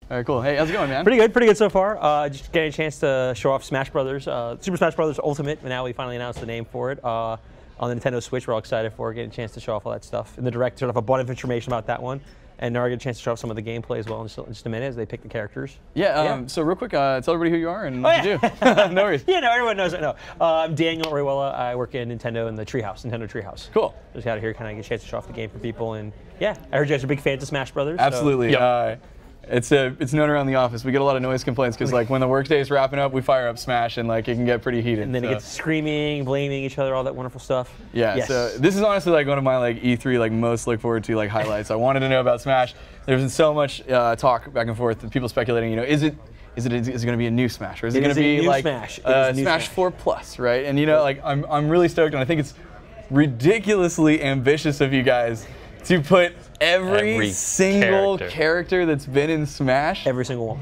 All right, cool. Hey, how's it going, man? Pretty good so far. Just getting a chance to show off Smash Brothers, Super Smash Brothers Ultimate. Now we finally announced the name for it on the Nintendo Switch. We're all excited for it, getting a chance to show off all that stuff. In the Direct, sort of a bunch of information about that one. And now I get a chance to show off some of the gameplay as well in just a minute as they pick the characters. Yeah, so real quick, tell everybody who you are and what you do. No worries. Yeah, no, everyone knows it. No, I'm Daniel Orihuela. I work in Nintendo in the Nintendo Treehouse. Cool. Just out of here, kind of get a chance to show off the game for people. And yeah, I heard you guys are big fans of Smash Brothers. Absolutely. So. Yep. It's known around the office. We get a lot of noise complaints because like when the workday is wrapping up, we fire up Smash and like it can get pretty heated. And then it gets screaming, blaming each other, all that wonderful stuff. Yeah. Yes. So this is honestly like one of my like E3 like most look forward to like highlights. I wanted to know about Smash. There's been so much talk back and forth. People speculating. You know, is it going to be a new Smash or is it going to be like Smash 4 Plus, right? And you know, like I'm really stoked, and I think it's ridiculously ambitious of you guys to put every single character that's been in Smash. Every single one.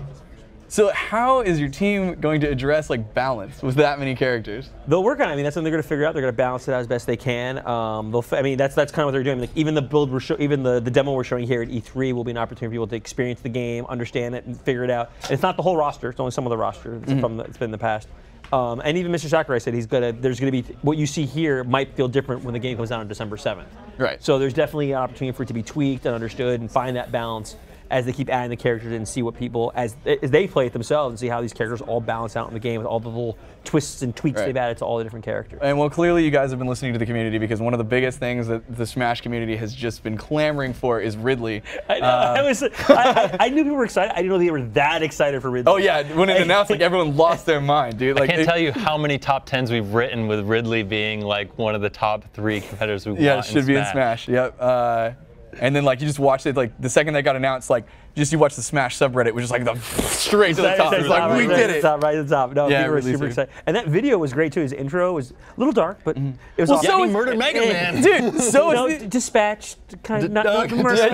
So how is your team going to address like balance with that many characters? They'll work on it. I mean, that's something they're going to figure out. They're going to balance it out as best they can. I mean, that's kind of what they're doing. Like even the build even the demo we're showing here at E3 will be an opportunity for people to experience the game, understand it, and figure it out. And it's not the whole roster. It's only some of the roster that's it's been in the past. And even Mr. Sakurai said there's going to be what you see here might feel different when the game comes out on December 7th. Right. So there's definitely an opportunity for it to be tweaked and understood and find that balance as they keep adding the characters in and see what people, as they play it themselves and see how these characters all balance out in the game with all the little twists and tweaks they've added to all the different characters. And well, clearly you guys have been listening to the community because one of the biggest things that the Smash community has just been clamoring for is Ridley. I know. I knew people were excited. I didn't know they were that excited for Ridley. Oh yeah, when it announced, like everyone lost their mind, dude. Like, I can't tell you how many top 10s we've written with Ridley being like one of the top 3 competitors we want in Smash. Yeah, should be in Smash. Yep. And then like you just watched it, like the second that got announced, like you watch the Smash subreddit, which is like the straight to the top. It's like we did it. Right at the top. No, people were super excited. And that video was great too. His intro was a little dark, but it was awesome. So he murdered Mega Man, dude. So dispatched, kind of not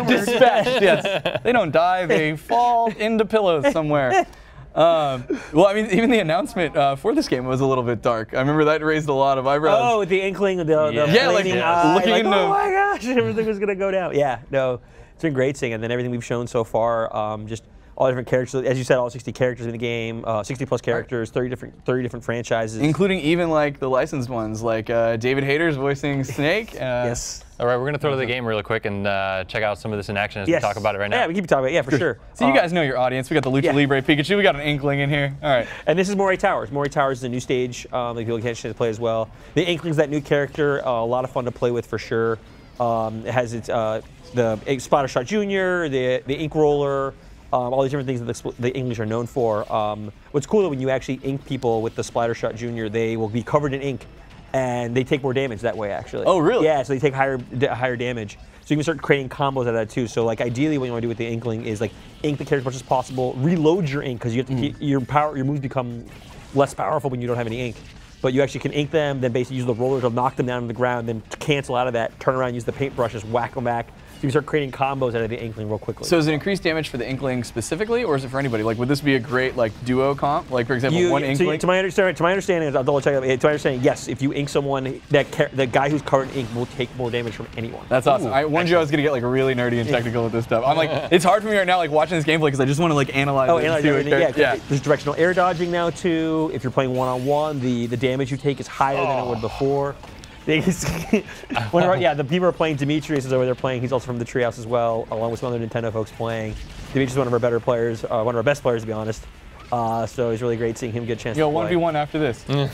dispatched. Yes, they don't die. They fall into pillows somewhere. Well, I mean, even the announcement for this game was a little bit dark. I remember that raised a lot of eyebrows. Oh, the inkling, the flaming eye, looking into, oh my gosh, everything was gonna go down. Yeah, no, it's been great seeing, and then everything we've shown so far, just all different characters. As you said, all 60 characters in the game, 60 plus characters, 30 different franchises, including even like the licensed ones, like David Hayter's voicing Snake. Yes. All right, we're going to throw to the game really quick and check out some of this in action as we talk about it right now. Yeah, we keep talking about it, yeah, for sure. So you guys know your audience. We got the Lucha Libre Pikachu. We got an Inkling in here. All right. And this is Moray Towers. Moray Towers is a new stage that people can chance to play as well. The Inkling's that new character, a lot of fun to play with for sure. It has its the Splattershot Jr., the Ink Roller, all these different things that the Inklings are known for. What's cool though, when you actually ink people with the Splattershot Jr., they will be covered in ink. And they take more damage that way, actually. Oh, really? Yeah, so they take higher damage. So you can start creating combos out of that too. So like ideally, what you want to do with the Inkling is like ink the character as much as possible, reload your ink because you have to your moves become less powerful when you don't have any ink. But you actually can ink them, then basically use the roller to knock them down on the ground, then cancel out of that, turn around, use the paintbrushes, whack them back. So you can start creating combos out of the Inkling real quickly. So is it increased damage for the Inkling specifically, or is it for anybody? Like, would this be a great like duo comp? Like, for example, one Inkling. To my understanding, I'll double check it. To my understanding, yes. If you ink someone, the guy who's covered in ink will take more damage from anyone. That's awesome. I warned you I was gonna get like really nerdy and technical with this stuff. I'm like, it's hard for me right now, like watching this gameplay because I just want to like analyze it. Analyze everything. Yeah. There's directional air dodging now too. If you're playing one-on-one, the damage you take is higher than it would before. The people are playing. Demetrius is over there playing. He's also from the Treehouse as well, along with some other Nintendo folks playing. Demetrius is one of our better players, one of our best players to be honest. So it's really great seeing him get a chance to play. 1v1 after this. You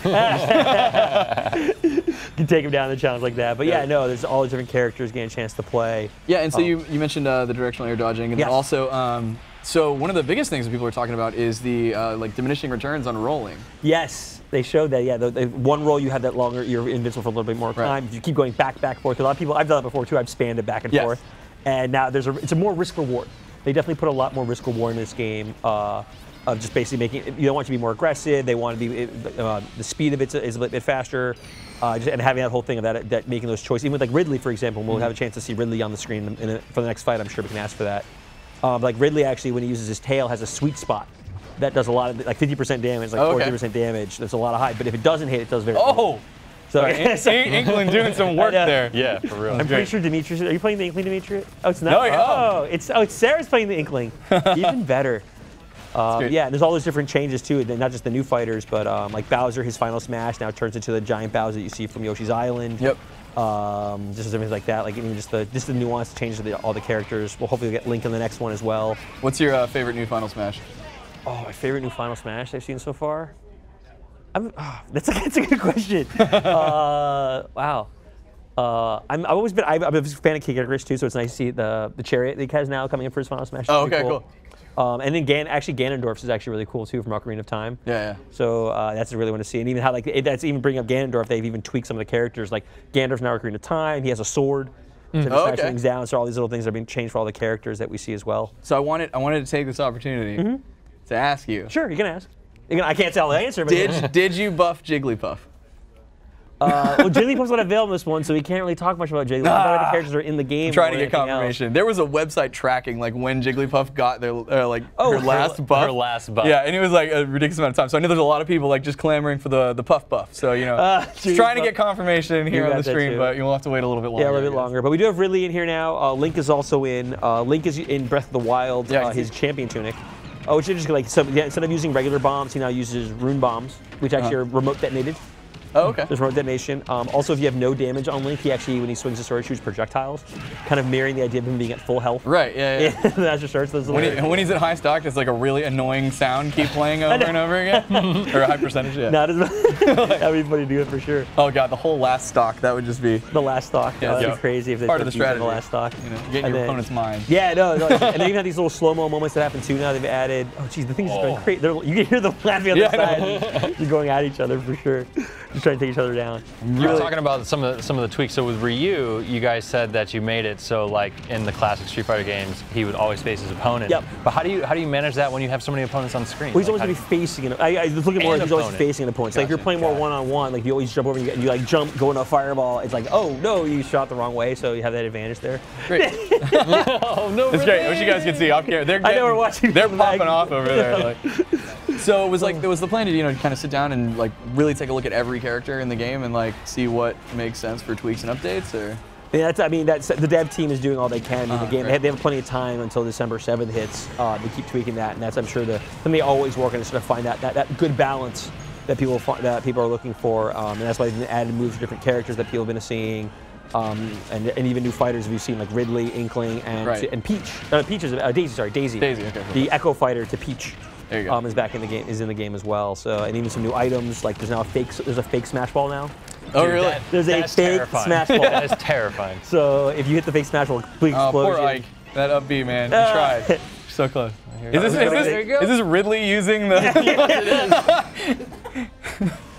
can take him down in the challenge like that. But yeah, no, there's all the different characters getting a chance to play. Yeah, and so you mentioned the directional air dodging, and then also, so one of the biggest things that people are talking about is the like diminishing returns on rolling. Yes. They showed that, yeah, the one roll you have that longer, you're invincible for a little bit more time. If you keep going back, forth, a lot of people, I've done that before too, I've spanned it back and forth. And now it's a more risk reward. They definitely put a lot more risk reward in this game of just basically making, you don't want it to be more aggressive, they want to be, the speed of it is a bit faster, and having that whole thing of that making those choices. Even with like Ridley, for example, we'll have a chance to see Ridley on the screen for the next fight, I'm sure we can ask for that. Like Ridley actually, when he uses his tail, has a sweet spot. That does a lot of, like 50% damage, like 40% damage. That's a lot of height. But if it doesn't hit, it does very well. So Inkling doing some work there. Yeah, for real. I'm pretty sure Demetrius, are you playing the Inkling, Demetrius? Oh, it's not. No, it's Sarah's playing the Inkling. Even better. Yeah, and there's all those different changes too. Not just the new fighters, but like Bowser, his final smash now turns into the giant Bowser that you see from Yoshi's Island. Yep. Just everything like that. Like even just the nuance changes to all the characters. We'll hopefully get Link in the next one as well. What's your favorite new Final Smash? Oh, my favorite new Final Smash I've seen so far? That's a good question. Wow. I'm a fan of Kid Icarus too, so it's nice to see the chariot that he has now coming in for his Final Smash. Oh, okay, cool. And then Ganondorf's is actually really cool too from Ocarina of Time. Yeah. So that's a really want to see, and even how that's even bringing up Ganondorf. They've even tweaked some of the characters. Like Ganondorf's now Ocarina of Time. He has a sword. So things down. So all these little things are being changed for all the characters that we see as well. So I wanted to take this opportunity to ask you. Sure, you can ask. I can't tell the answer. But did you buff Jigglypuff? Well, Jigglypuff's not available in this one, so we can't really talk much about Jigglypuff. The characters are in the game. I'm trying to get confirmation. There was a website tracking like when Jigglypuff got their her last buff. Her last buff. Yeah, and it was like a ridiculous amount of time. So I know there's a lot of people like just clamoring for the puff buff. So just trying to get confirmation here on the stream, but you'll have to wait a little bit longer. Yeah, a little bit longer. But we do have Ridley in here now. Link is also in. Link is in Breath of the Wild. His champion tunic. Oh, which is just like instead of using regular bombs, he now uses rune bombs, which actually are remote detonated. Oh, okay. There's remote detonation. Also, if you have no damage on Link, he actually, when he swings his sword, shoots projectiles, kind of mirroring the idea of him being at full health. Right. Yeah. That's your sword. When he's at high stock, it's like a really annoying sound keep playing over and over again, or a high percentage. Yeah. Not as much. That'd be funny to do it for sure. Oh god, the whole last stock. That would just be the last stock. Yeah, that'd be crazy if they part of the strategy. The last stock. Getting your opponent's mind. Yeah, no. And they even have these little slow-mo moments that happen too. Now they've added. Oh, geez, the thing's going crazy. You can hear them laughing on the side. You're going at each other for sure. Just trying to take each other down. You were talking about some of the tweaks. So with Ryu, you guys said that you made it so like in the classic Street Fighter games, he would always face his opponent. Yep. But how do you manage that when you have so many opponents on screen? Well, he's always going to be facing an. I was looking more. He's always facing an opponent. Like if you're playing more one-on-one, like you always jump over and you like jump, go into a fireball. It's like, oh no, you shot the wrong way, so you have that advantage there. Great. Oh no, it's great. I wish you guys could see. I know we're watching. They're popping off over there. Like. So it was like, there was the plan to kind of sit down and like really take a look at every character in the game and like see what makes sense for tweaks and updates, or. Yeah, that's the dev team is doing all they can in the game. Right. They have plenty of time until December 7th hits to keep tweaking that, and that's I'm sure they always work on to sort of find that good balance that people are looking for, and that's why they've added moves to different characters that people have been seeing. And even new fighters we've seen like Ridley, Inkling, and Peach. Daisy. Daisy. Okay. Cool. The Echo Fighter to Peach. There you go. Is back in the game. Is in the game as well. So and even some new items like there's a fake Smash Ball now. Oh really? There's a fake Smash Ball. That is terrifying. So if you hit the fake Smash Ball, big explosion. Poor Ike. That up B man. He tried. So close. Is this Ridley using the?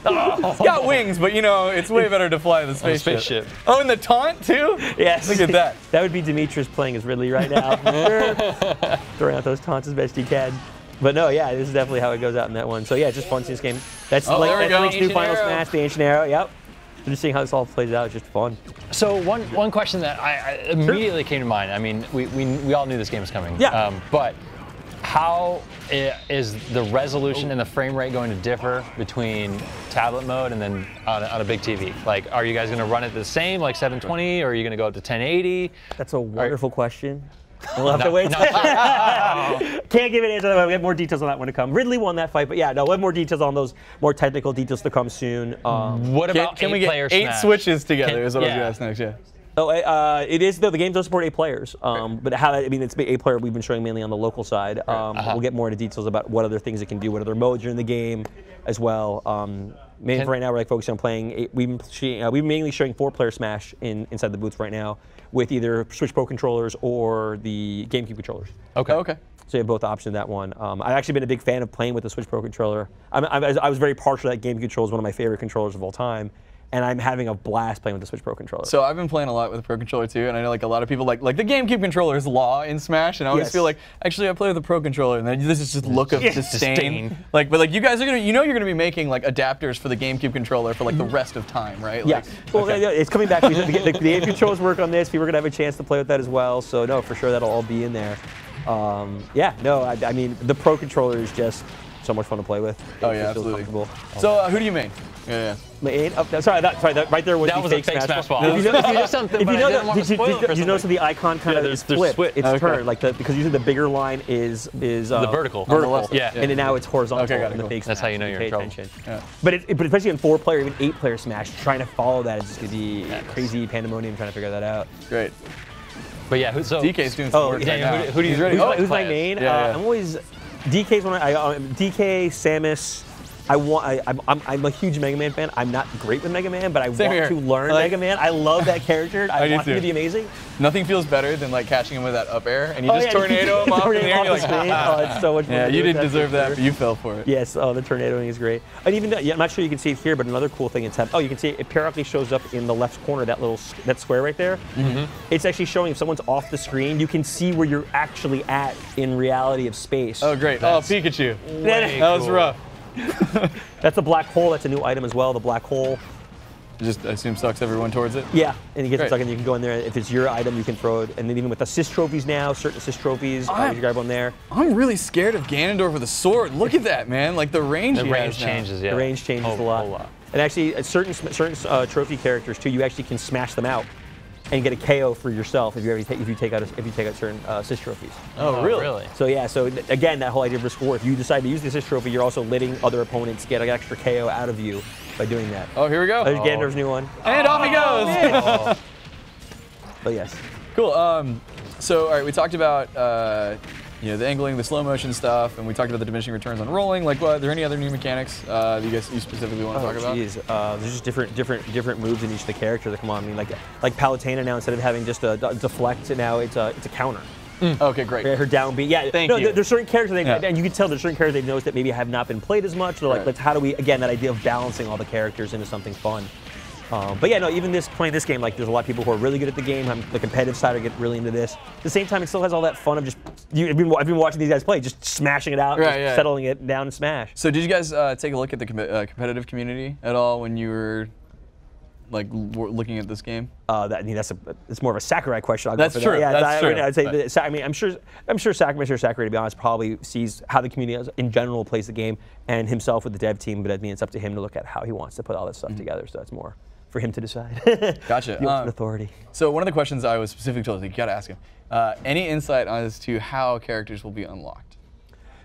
It's got wings, but it's way better to fly the spaceship. Oh, and the taunt too? Yes. Look at that. That would be Demetrius playing as Ridley right now. Throwing out those taunts as best he can. But no, yeah, this is definitely how it goes out in that one. So yeah, just fun to see this game. That's Link's new Final Smash, the Ancient Arrow. Yep. So just seeing how this all plays out is just fun. So one question that I immediately came to mind. I mean, we all knew this game was coming. Yeah. But how is the resolution and the frame rate going to differ between tablet mode and then on a big TV? Like, are you guys going to run it the same, like 720, or are you going to go up to 1080? That's a wonderful question. We'll have to wait. Can't give an answer. We'll get more details on that when it comes. Ridley won that fight, but yeah, no, we'll have more details on those more technical details to come soon. What about can we get 8 switches together? Is what I was going to ask next. Yeah. Oh, it is though. The game does support 8 players, but it's 8 player. We've been showing mainly on the local side. We'll get more into details about what other things it can do, what other modes are in the game, as well. Mainly right now, we're like focusing on playing. We've been mainly showing 4-player Smash inside the booth right now, with either Switch Pro controllers or the GameCube controllers. Okay. So you have both options in that one. I've actually been a big fan of playing with the Switch Pro controller. I was very partial to that GameCube controller. It's one of my favorite controllers of all time. And I'm having a blast playing with the Switch Pro controller. So I've been playing a lot with the Pro controller too, and I know like a lot of people like the GameCube controller is law in Smash, and I always feel like actually I play with the Pro controller, and then this is just look of disdain. But you guys are you're gonna be making like adapters for the GameCube controller for like the rest of time, right? Yeah. Well, it's coming back. The GameCube controllers work on this. People are gonna have a chance to play with that as well. So no, for sure that'll all be in there. I mean the Pro controller is just. so much fun to play with. Oh yeah, absolutely. So who do you main? Yeah. Sorry, that right there was that the was fake Smash Ball. Ball. If you notice the icon kind of is flipped? It's turned because usually the bigger line is the vertical. Yeah. And then now it's horizontal. Okay, got it. Cool. That's how you know you're in trouble. Yeah. But especially in 4-player, even 8-player Smash, trying to follow that is just gonna be crazy pandemonium trying to figure that out. Great. But yeah, so DK's doing some work right now. Who do you ready? Who's my main? I'm always DK's one. DK, Samus. I'm a huge Mega Man fan. I'm not great with Mega Man, but I want to learn Mega Man. I love that character. I want him to be amazing. Nothing feels better than like catching him with that up air, and you just tornado him off in the air. You're like, oh, it's so much fun. Yeah, you didn't deserve that, but you fell for it. Yes, the tornadoing is great. And even though, I'm not sure you can see it here, but another cool thing it's you can see it periodically shows up in the left corner, that square right there. It's actually showing if someone's off the screen, you can see where you're actually at in reality of space. Oh, great. Pikachu. That was rough. That's the black hole. That's a new item as well. The black hole. Just I assume sucks everyone towards it. Yeah, and you get stuck, and you can go in there. If it's your item, you can throw it. And then even with assist trophies now, certain assist trophies, you grab one there. I'm really scared of Ganondorf with a sword. Look at that, man! Like the range. The range changes. Yeah. The range changes a lot. And actually, certain trophy characters too, you actually can smash them out and get a KO for yourself if you take out certain assist trophies. Oh, really? So yeah, again, that whole idea of risk reward. If you decide to use the assist trophy, you're also letting other opponents get an extra KO out of you by doing that. Oh, here we go. There's Ganondorf's new one. And off he goes. But yes. Cool. So all right, we talked about the angling, the slow motion stuff, and we talked about the diminishing returns on rolling. Like, are there any other new mechanics that you specifically want to talk about? There's just different moves in each of the characters that come on. I mean, like Palutena now, instead of having just a deflect, now it's a counter. Okay, great. Her down B. Yeah. Thank you. There's certain characters, and you can tell there's certain characters they've noticed that maybe have not been played as much. They're like, how do we, again, that idea of balancing all the characters into something fun. But yeah, no, even playing this game, like there's a lot of people who are really good at the game. The competitive side are getting really into this. At the same time, it still has all that fun of just, I've been watching these guys play, just smashing it out, settling it down and smash. So did you guys take a look at the competitive community at all when you were like looking at this game? It's more of a Sakurai question. That's true. Yeah, that's true. I'd say I mean, I'm sure Sakurai, to be honest, probably sees how the community in general plays the game, and himself with the dev team. But I mean, it's up to him to look at how he wants to put all that stuff together. So it's more for him to decide. Gotcha. The ultimate authority. So one of the questions I was specifically told, you got to ask him. Any insight as to how characters will be unlocked?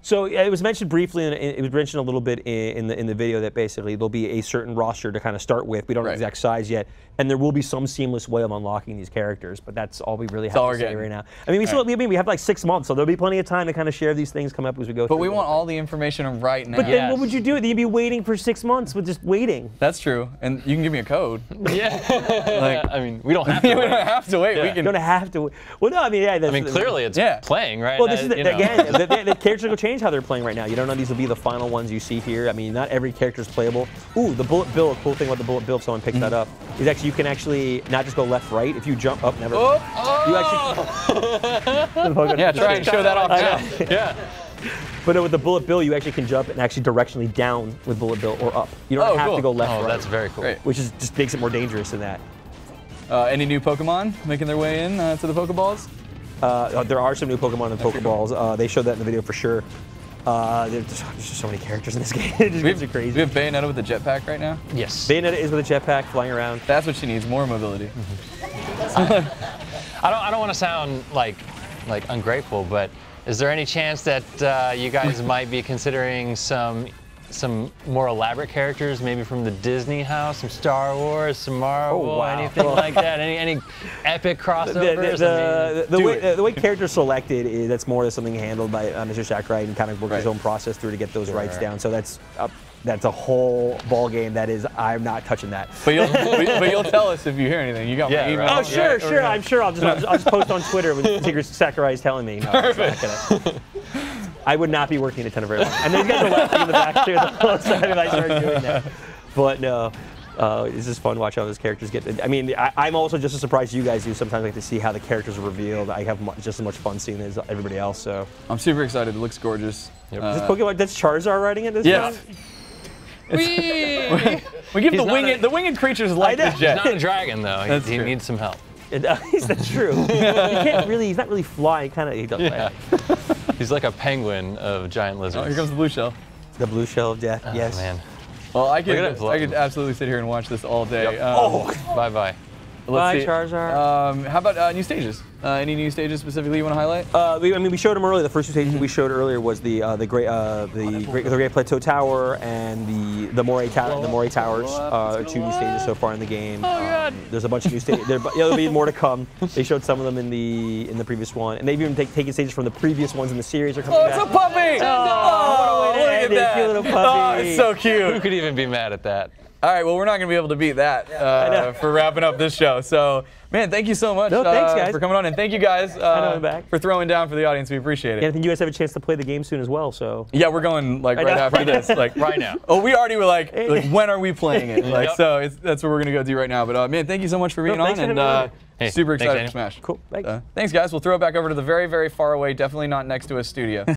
So it was mentioned briefly, and it was mentioned a little bit in the video that basically there'll be a certain roster to kind of start with. We don't know the exact size yet, and there will be some seamless way of unlocking these characters. But that's all we really have to say right now. I mean, we have like 6 months, so there'll be plenty of time to kind of share these things, come up as we go. But we want all the information right now. But then what would you do? You'd be waiting for 6 months with just waiting. That's true, and you can give me a code. Yeah. I mean, we don't have to. We don't have to wait. We don't have to. Well, no, I mean, clearly it's playing, right? Well, this is again, the characters will change how they're playing right now. You don't know these will be the final ones you see here. I mean, not every character is playable. Ooh, the bullet bill. A cool thing about the bullet bill, if someone picks that up, is actually you can actually not just go left, right. If you jump up, never. You actually. Yeah, try and show that off now. Yeah. But with the bullet bill, you actually can jump and actually directionally down with bullet bill or up. You don't have to go left, right. That's very cool. Great. Which just makes it more dangerous than that. Any new Pokemon making their way in to the Pokeballs? There are some new Pokemon in the Pokeballs. They showed that in the video for sure. There's just so many characters in this game. It's crazy. We have Bayonetta with the jetpack right now? Yes. Bayonetta is with a jetpack flying around. That's what she needs, more mobility. I don't want to sound like ungrateful, but is there any chance that you guys might be considering some more elaborate characters, maybe from the Disney house, some Star Wars, some Marvel, anything like that? Any epic crossovers? The way characters selected is that's more something handled by Mr. Sakurai and kind of work his own process through to get those rights down. So that's a whole ball game. I'm not touching that. But you'll tell us if you hear anything. You got my email. Oh sure. I'm sure. I'll just post on Twitter when Secret Sakurai is telling me. No, Perfect. I would not be working at a ton of very long. And these guys are laughing in the back too. If I start doing that. But no, it's just fun watching how those characters get. I mean, I'm also just as surprised as you guys do. Sometimes like to see how the characters are revealed. I have just as much fun seeing as everybody else. So I'm super excited. It looks gorgeous. Is this Pokemon? That's Charizard riding it. We give the winged creatures like the jet. He's not a dragon though. He needs some help. That's true. He's not really flying. He does that. He's like a penguin of giant lizards. Oh, here comes the blue shell. The blue shell of death. Yes. Man. Well, I could absolutely sit here and watch this all day. Bye-bye. Bye, see. Charizard. How about new stages? Any new stages specifically you want to highlight? We showed them earlier. The first two stages we showed earlier was the Great Plateau Tower and the Moray Towers. Are 2 new stages so far in the game. Oh God! There's a bunch of new stages. There'll be more to come. They showed some of them in the previous one, and they've even taken stages from the previous ones in the series. Are coming back. It's a puppy! Oh, look at that! Cute little puppy. Oh, it's so cute. Who could even be mad at that? All right, well, we're not going to be able to beat that for wrapping up this show. So, man, thank you so much thanks, guys. for coming on. And thank you guys for throwing down for the audience. We appreciate it. Yeah, I think you guys have a chance to play the game soon as well. So yeah, we're going right after this. Right now. Oh, we already were like when are we playing it? So that's what we're going to go do right now. But, man, thank you so much for being on. And super excited for Smash. Cool. Thanks, guys. We'll throw it back over to the very, very far away, definitely not next to a studio.